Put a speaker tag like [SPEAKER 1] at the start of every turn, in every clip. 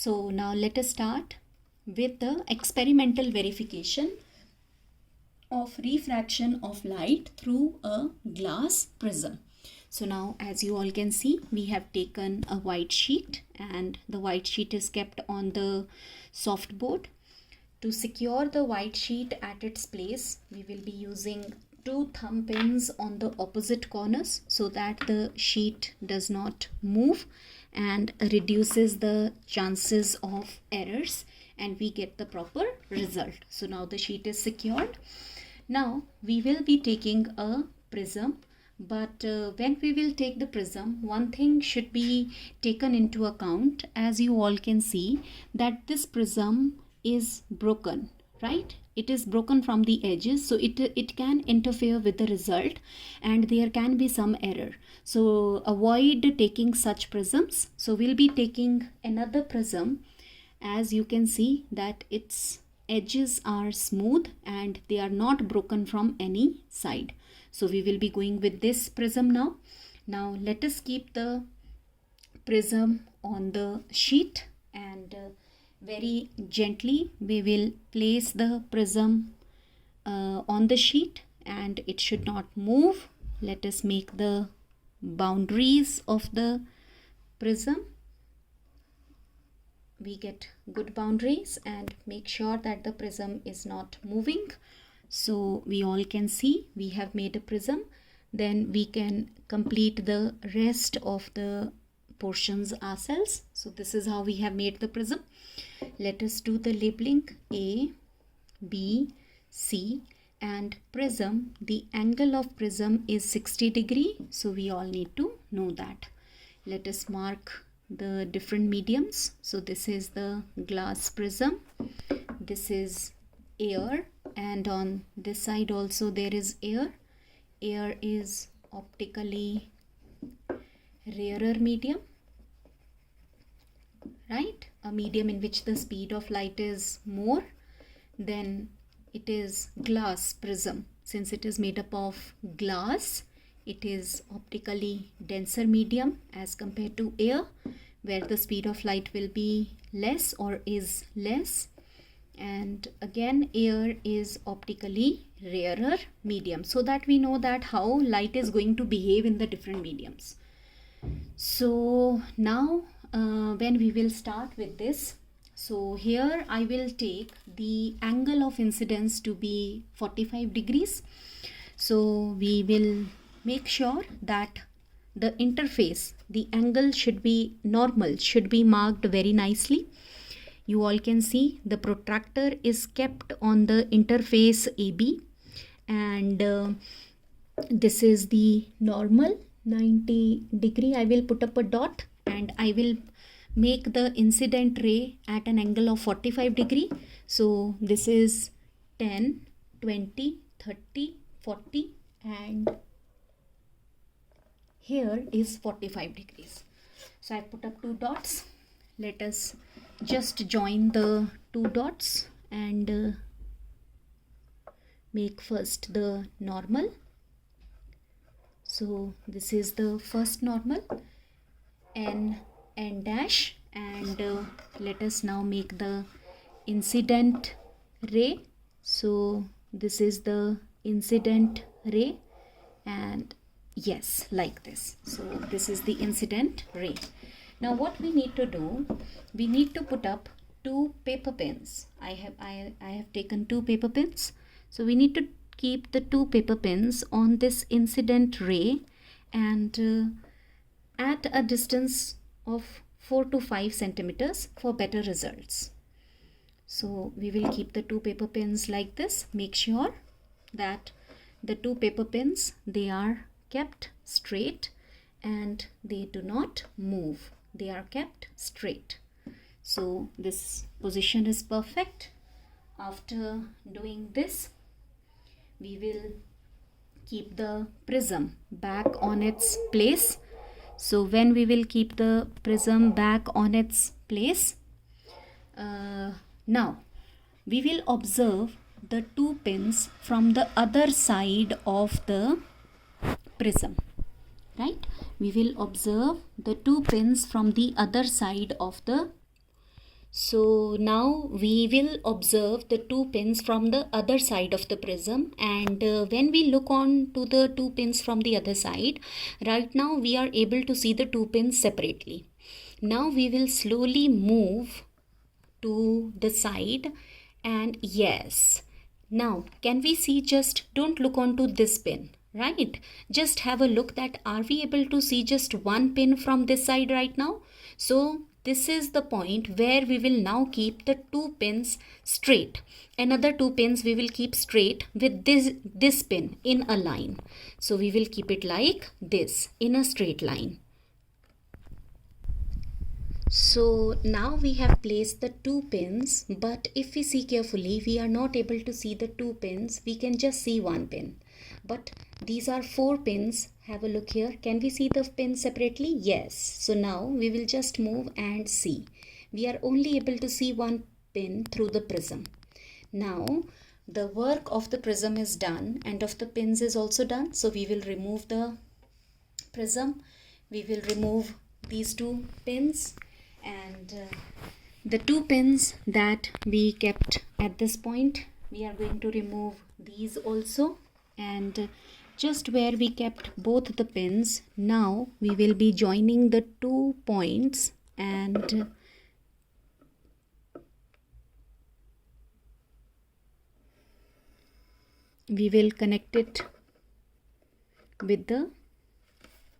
[SPEAKER 1] So now let us start with the experimental verification of refraction of light through a glass prism. So now, as you all can see, we have taken a white sheet and the white sheet is kept on the soft board. To secure the white sheet at its place, we will be using two thumb pins on the opposite corners so that the sheet does not move and reduces the chances of errors, and we get the proper result. So now the sheet is secured. Now we will be taking a prism, but when we will take the prism, one thing should be taken into account. As you all can see that this prism is broken, right? It is broken from the edges, so it can interfere with the result and there can be some error. So avoid taking such prisms. So we'll be taking another prism. As you can see that its edges are smooth and they are not broken from any side. So we will be going with this prism now. Now let us keep the prism on the sheet and very gently we will place the prism on the sheet and it should not move. Let us make the boundaries of the prism. We get good boundaries and make sure that the prism is not moving. So we all can see we have made a prism. Then we can complete the rest of the portions ourselves. So this is how we have made the prism. Let us do the labeling. A, B, C, and prism. The angle of prism is 60 degree. So we all need to know that. Let us mark the different mediums. So this is the glass prism. This is air, and on this side also there is air. Air is optically rarer medium, right? A medium in which the speed of light is more. Then it is glass prism. Since it is made up of glass, it is optically denser medium as compared to air, where the speed of light will be less or is less. And again, air is optically rarer medium, so that we know that how light is going to behave in the different mediums. So now when we will start with this, so here I will take the angle of incidence to be 45 degrees. So we will make sure that the interface, the angle should be normal, should be marked very nicely. You all can see the protractor is kept on the interface AB, and this is the normal 90 degree. I will put up a dot and I will make the incident ray at an angle of 45 degree. So this is 10, 20, 30, 40, and here is 45 degrees. So I put up two dots. Let us just join the two dots and make first the normal. So this is the first normal, N dash, and let us now make the incident ray. So this is the incident ray, and yes, like this. So this is the incident ray. Now what we need to do, we need to put up two paper pins. I have taken two paper pins. So we need to keep the two paper pins on this incident ray and at a distance of 4 to 5 centimeters for better results. So we will keep the two paper pins like this. Make sure that the two paper pins, they are kept straight and they do not move. They are kept straight. So this position is perfect. After doing this, we will keep the prism back on its place. So when we will keep the prism back on its place, now we will observe the two pins from the other side of the prism, right? We will observe the two pins from the other side of the So now we will observe the two pins from the other side of the prism, and when we look on to the two pins from the other side, right now we are able to see the two pins separately. Now we will slowly move to the side, and yes, now can we see, just don't look onto this pin, right? Just have a look that are we able to see just one pin from this side right now? So this is the point where we will now keep the two pins straight. Another two pins we will keep straight with this pin in a line. So we will keep it like this in a straight line. So now we have placed the two pins, but if we see carefully, we are not able to see the two pins. We can just see one pin. But these are four pins. Have a look here. Can we see the pins separately? Yes. So now we will just move and see. We are only able to see one pin through the prism. Now the work of the prism is done and of the pins is also done. So we will remove the prism. We will remove these two pins. And the two pins that we kept at this point, we are going to remove these also, and just where we kept both the pins, now we will be joining the 2 points, and we will connect it with the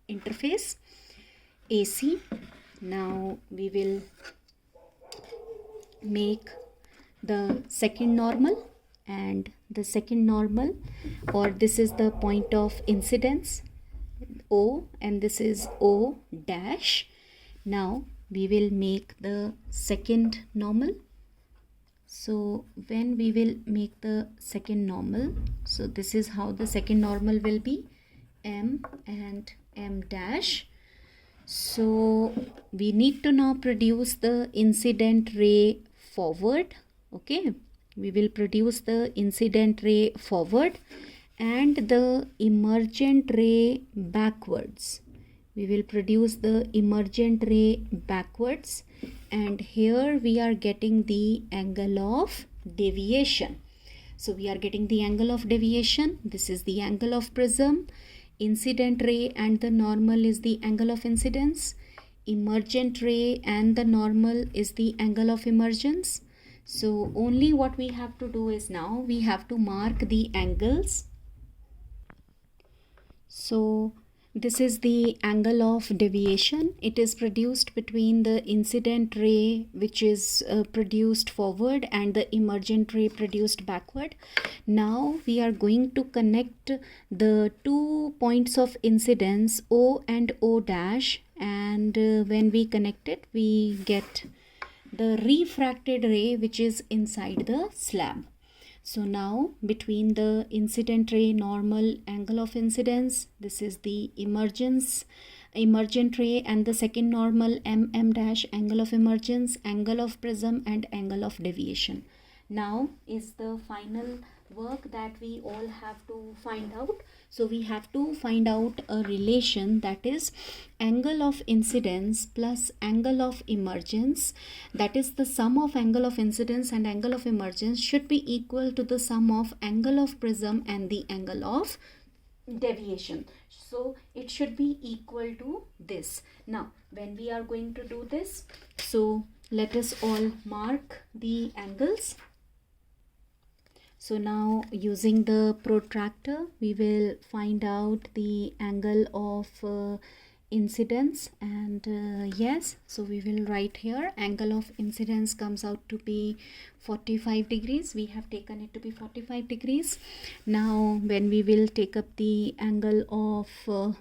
[SPEAKER 1] interface AC. Now we will make the second normal, and the second normal, or this is the point of incidence O, and this is O dash. Now we will make the second normal. So when we will make the second normal, so this is how the second normal will be, M and M dash. So we need to now produce the incident ray forward. Okay, we will produce the incident ray forward and the emergent ray backwards. We will produce the emergent ray backwards, and here we are getting the angle of deviation. So we are getting the angle of deviation. This is the angle of prism. Incident ray and the normal is the angle of incidence. Emergent ray and the normal is the angle of emergence. So only what we have to do is now we have to mark the angles. So this is the angle of deviation. It is produced between the incident ray, which is produced forward, and the emergent ray produced backward. Now we are going to connect the 2 points of incidence O and O dash, and when we connect it, we get the refracted ray which is inside the slab. So now between the incident ray normal angle of incidence, this is the emergent ray, and the second normal M dash angle of emergence, angle of prism, and angle of deviation. Now is the final work that we all have to find out. So we have to find out a relation, that is angle of incidence plus angle of emergence, that is the sum of angle of incidence and angle of emergence should be equal to the sum of angle of prism and the angle of deviation. So it should be equal to this. Now when we are going to do this, so let us all mark the angles. So now using the protractor, we will find out the angle of incidence, and yes, so we will write here angle of incidence comes out to be 45 degrees. We have taken it to be 45 degrees. Now when we will take up the angle of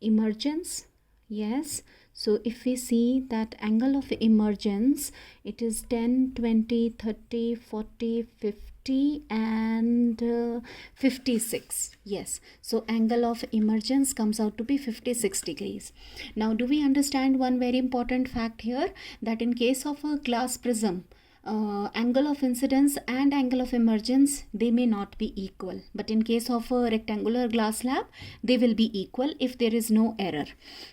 [SPEAKER 1] emergence, yes, so if we see that angle of emergence, it is 10, 20, 30, 40, 50 and 56. Yes, so angle of emergence comes out to be 56 degrees. Now do we understand one very important fact here, that in case of a glass prism, angle of incidence and angle of emergence, they may not be equal, but in case of a rectangular glass slab, they will be equal if there is no error.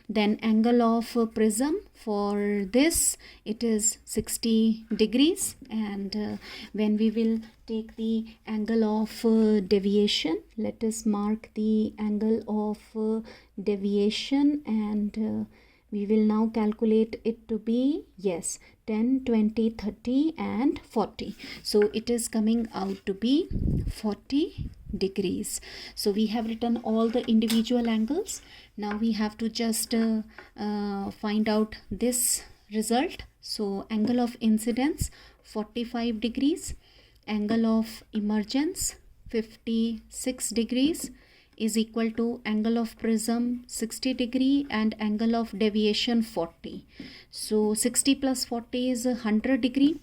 [SPEAKER 1] Then angle of prism, for this it is 60 degrees, and when we will take the angle of deviation, let us mark the angle of deviation, and we will now calculate it to be, yes, 10, 20, 30 and 40. So it is coming out to be 40 degrees. So we have written all the individual angles. Now we have to just find out this result. So angle of incidence 45 degrees, angle of emergence 56 degrees is equal to angle of prism 60 degree and angle of deviation 40. So 60 plus 40 is 100 degree,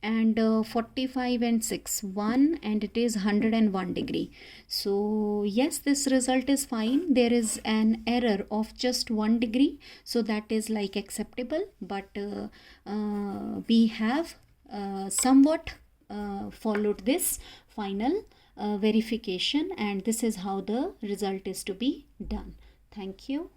[SPEAKER 1] and 45 and 6 1, and it is 101 degree. So yes, this result is fine. There is an error of just 1 degree, so that is like acceptable, but we have somewhat followed this final verification, and this is how the result is to be done. Thank you.